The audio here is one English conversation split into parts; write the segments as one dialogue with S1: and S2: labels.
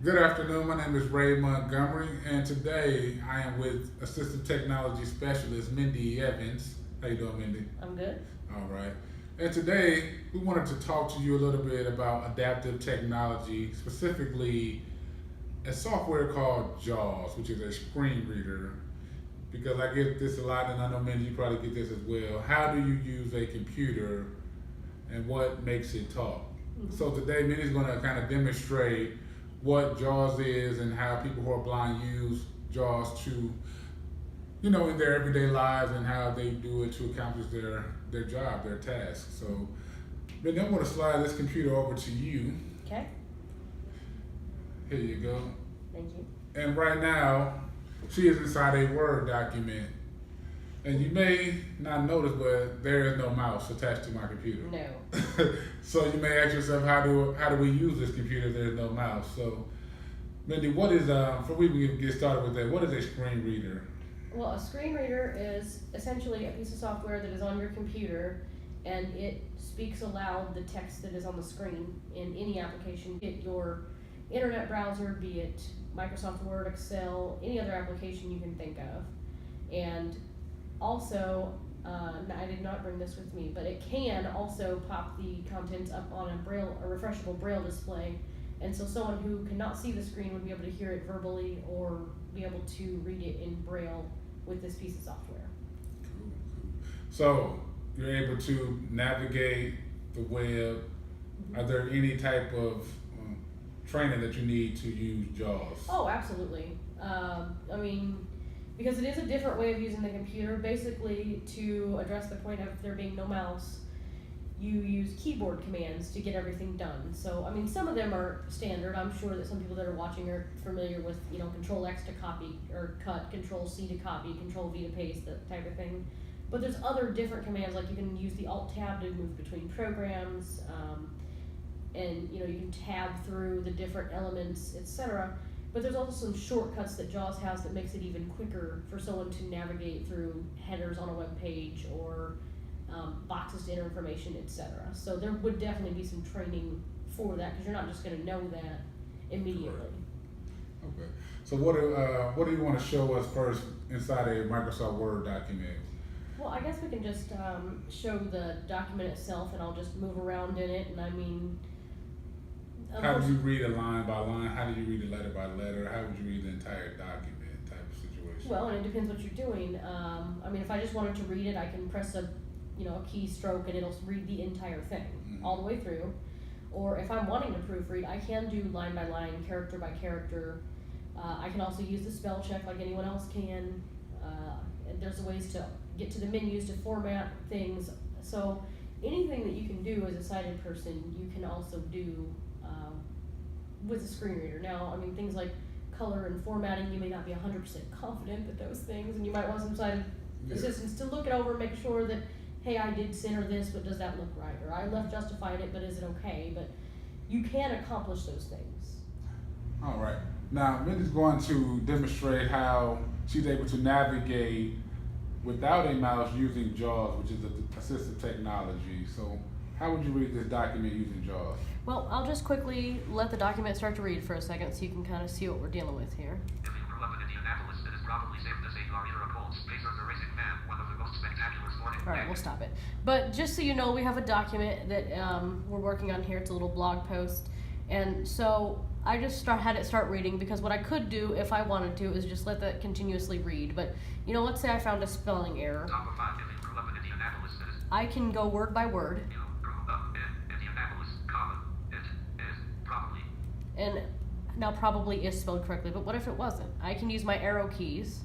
S1: Good afternoon. My name is Ray Montgomery, and today I am with Assistive Technology Specialist Mendi Evans. How you doing, Mendi?
S2: I'm good.
S1: All right. And today we wanted to talk to you a little bit about adaptive technology, specifically a software called JAWS, which is a screen reader. Because I get this a lot, and I know Mendi, you probably get this as well. How do you use a computer, and what makes it talk? So today, Mendi's going to kind of demonstrate what JAWS is and how people who are blind use JAWS to, in their everyday lives and how they do it to accomplish their job, their task. So, Mendi, I'm going to slide this computer over to you.
S2: Okay.
S1: Here you go.
S2: Thank you.
S1: And right now, she is inside a Word document. And you may not notice, but there is no mouse attached to my computer.
S2: No.
S1: So you may ask yourself, how do we use this computer if there's no mouse? So, Mendi, what is before we get started with that, what is a screen reader?
S2: Well, a screen reader is essentially a piece of software that is on your computer, and it speaks aloud the text that is on the screen in any application. Be it your internet browser, be it Microsoft Word, Excel, any other application you can think of. And also, I did not bring this with me, but it can also pop the contents up on a refreshable braille display, and so someone who cannot see the screen would be able to hear it verbally or be able to read it in braille with this piece of software.
S1: Cool. So you're able to navigate the web. Are there any type of training that you need to use JAWS?
S2: Oh, absolutely. Because it is a different way of using the computer. Basically, to address the point of there being no mouse, you use keyboard commands to get everything done. So, some of them are standard. I'm sure that some people that are watching are familiar with, Control X to copy or cut, Control C to copy, Control V to paste, that type of thing. But there's other different commands, like you can use the Alt tab to move between programs, and you can tab through the different elements, etc. But there's also some shortcuts that JAWS has that makes it even quicker for someone to navigate through headers on a web page or boxes to enter information, etc. So there would definitely be some training for that, because you're not just going to know that immediately.
S1: Okay. So what do you want to show us first inside a Microsoft Word document?
S2: Well, I guess we can just show the document itself, and I'll just move around in it. And
S1: how do you read a line by line? How do you read a letter by letter? How would you read the entire document type of situation?
S2: Well, and it depends what you're doing. If I just wanted to read it, I can press a keystroke and it'll read the entire thing all the way through. Or if I'm wanting to proofread, I can do line by line, character by character. I can also use the spell check like anyone else can. And there's ways to get to the menus to format things. So anything that you can do as a sighted person, you can also do with a screen reader. Now, things like color and formatting, you may not be 100% confident with those things, and you might want some sighted assistants to look it over and make sure that, hey, I did center this, but does that look right? Or I left justified it, but is it okay? But you can accomplish those things.
S1: All right. Now, Mendi's going to demonstrate how she's able to navigate without a mouse using JAWS, which is assistive technology. So how would you read this document using JAWS?
S2: Well, I'll just quickly let the document start to read for a second so you can kind of see what we're dealing with here.
S3: If you grew up in Indianapolis, it is probably safe to say you are either a cold spacer or a racing fan, one of the most spectacular sporting.
S2: All right, we'll stop it. But just so you know, we have a document that we're working on here. It's a little blog post. And so I just had it start reading, because what I could do if I wanted to is just let that continuously read. But, let's say I found a spelling error.
S3: Top of 5, if you grew up in Indianapolis, it is.
S2: I can go word by word.
S3: You grew up in Indianapolis, comma, it is probably.
S2: And now probably is spelled correctly, but what if it wasn't? I can use my arrow keys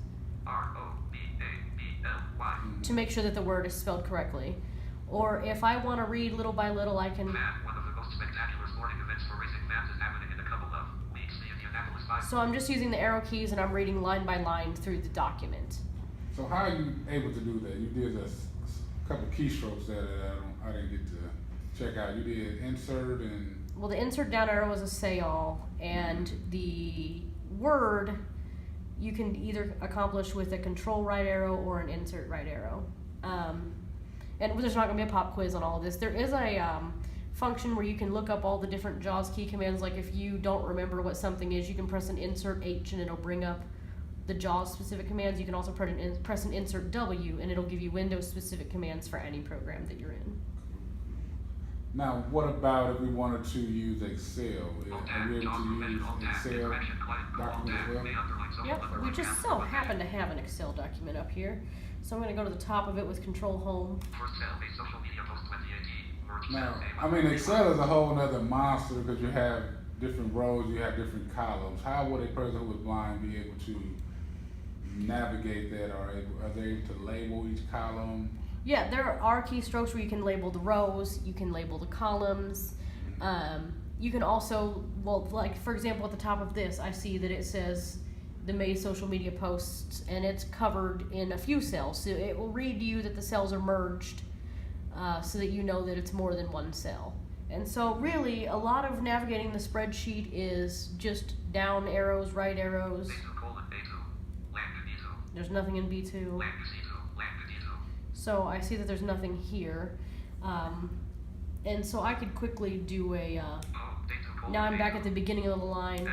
S3: ROBABLY
S2: to make sure that the word is spelled correctly. Or if I want to read little by little, I can...
S3: One of the most spectacular sporting events for racing fans is happening in a couple of weeks. The Indianapolis 5.
S2: So I'm just using the arrow keys and I'm reading line by line through the document.
S1: So how are you able to do that? You did a couple keystrokes that I didn't get to check out. You did insert and...
S2: Well, the insert down arrow was a say all, and the word you can either accomplish with a control right arrow or an insert right arrow. And there's not going to be a pop quiz on all of this. There is a function where you can look up all the different JAWS key commands. Like if you don't remember what something is, you can press an insert H and it'll bring up the JAWS specific commands. You can also press an insert W and it'll give you Windows specific commands for any program that you're in.
S1: Now, what about if we wanted to use Excel? Are we able to use Excel document as well?
S2: Yep, we just so happen to have an Excel document up here. So I'm going to go to the top of it with Control Home.
S3: First cell, a social media post 2018. Merge
S1: Now,
S3: cells,
S1: I mean, Excel is a whole nother monster because you have different rows, you have different columns. How would a person who is blind be able to navigate that? Are they able to label each column?
S2: Yeah, there are keystrokes where you can label the rows, you can label the columns. You can also, well, like for example, at the top of this, I see that it says the May social media posts, and it's covered in a few cells. So it will read you that the cells are merged, so that you know that it's more than one cell. And so really, a lot of navigating the spreadsheet is just down arrows, right arrows. There's nothing in B2. So I see that there's nothing here. And so I could quickly do a, now I'm back at the beginning of the line.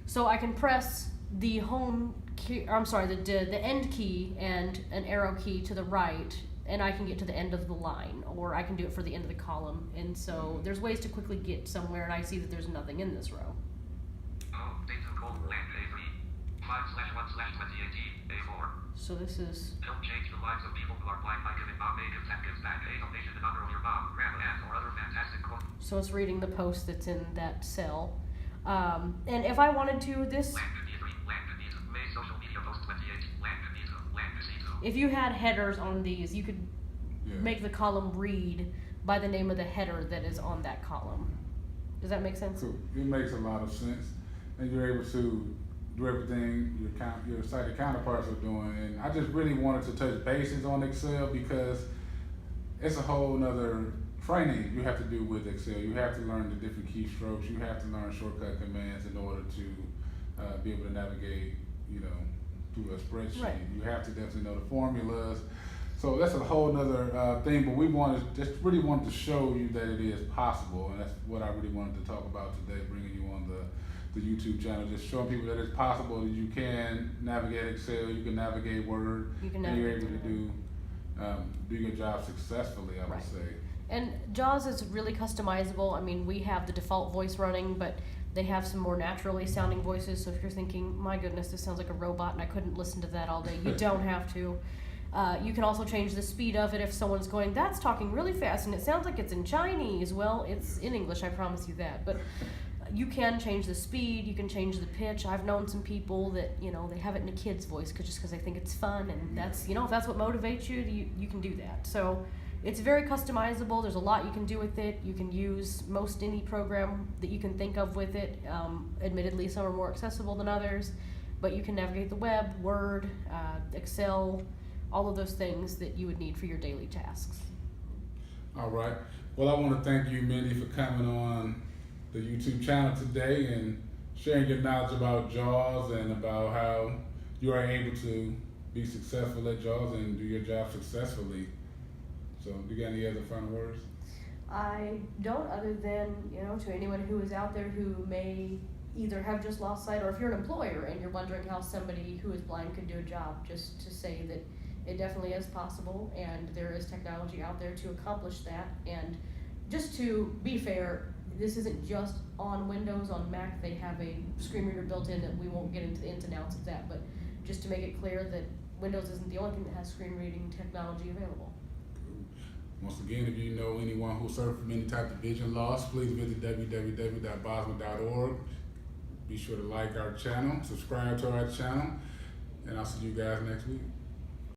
S2: So I can press the home key, or I'm sorry, the end key and an arrow key to the right, and I can get to the end of the line, or I can do it for the end of the column. And so there's ways to quickly get somewhere, and I see that there's nothing in this row. So this is.
S3: Help change the lives of people who are blind by giving Bob Megan gives back a donation in honor of your mom, grandma, aunt, or other fantastic quote.
S2: So it's reading the post that's in that cell. And if I wanted to, this. If you had headers on these, you could make the column read by the name of the header that is on that column. Does that make sense?
S1: Cool. It makes a lot of sense, and you're able to do everything your sighted counterparts are doing. And I just really wanted to touch bases on Excel because it's a whole nother training you have to do with Excel. You have to learn the different keystrokes. You have to learn shortcut commands in order to be able to navigate, through a spreadsheet.
S2: Right.
S1: You have to definitely know the formulas. So that's a whole nother thing, but we really wanted to show you that it is possible, and that's what I really wanted to talk about today, bringing you on the YouTube channel, just showing people that it's possible that you can navigate Excel, you can navigate Word, and you're able to do your job successfully, I would say.
S2: And JAWS is really customizable. I mean, we have the default voice running, but they have some more naturally sounding voices. So if you're thinking, my goodness, this sounds like a robot and I couldn't listen to that all day, you don't have to. You can also change the speed of it if someone's going, that's talking really fast and it sounds like it's in Chinese. Well, it's in English, I promise you that. But you can change the speed, you can change the pitch. I've known some people that, they have it in a kid's voice just because they think it's fun, and that's, if that's what motivates you, you can do that. So it's very customizable. There's a lot you can do with it. You can use most any program that you can think of with it. Admittedly, some are more accessible than others, but you can navigate the web, Word, Excel, all of those things that you would need for your daily tasks.
S1: All right. Well, I want to thank you, Mendi, for coming on the YouTube channel today and sharing your knowledge about JAWS and about how you are able to be successful at JAWS and do your job successfully. So, do you got any other final words?
S2: I don't, other than, to anyone who is out there who may either have just lost sight, or if you're an employer and you're wondering how somebody who is blind could do a job, just to say that it definitely is possible, and there is technology out there to accomplish that. And just to be fair, this isn't just on Windows. On Mac, they have a screen reader built in, and we won't get into the ins and outs of that, but just to make it clear that Windows isn't the only thing that has screen reading technology available.
S1: Once again, if you know anyone who suffers from any type of vision loss, please visit www.bosma.org. Be sure to like our channel, subscribe to our channel, and I'll see you guys next week.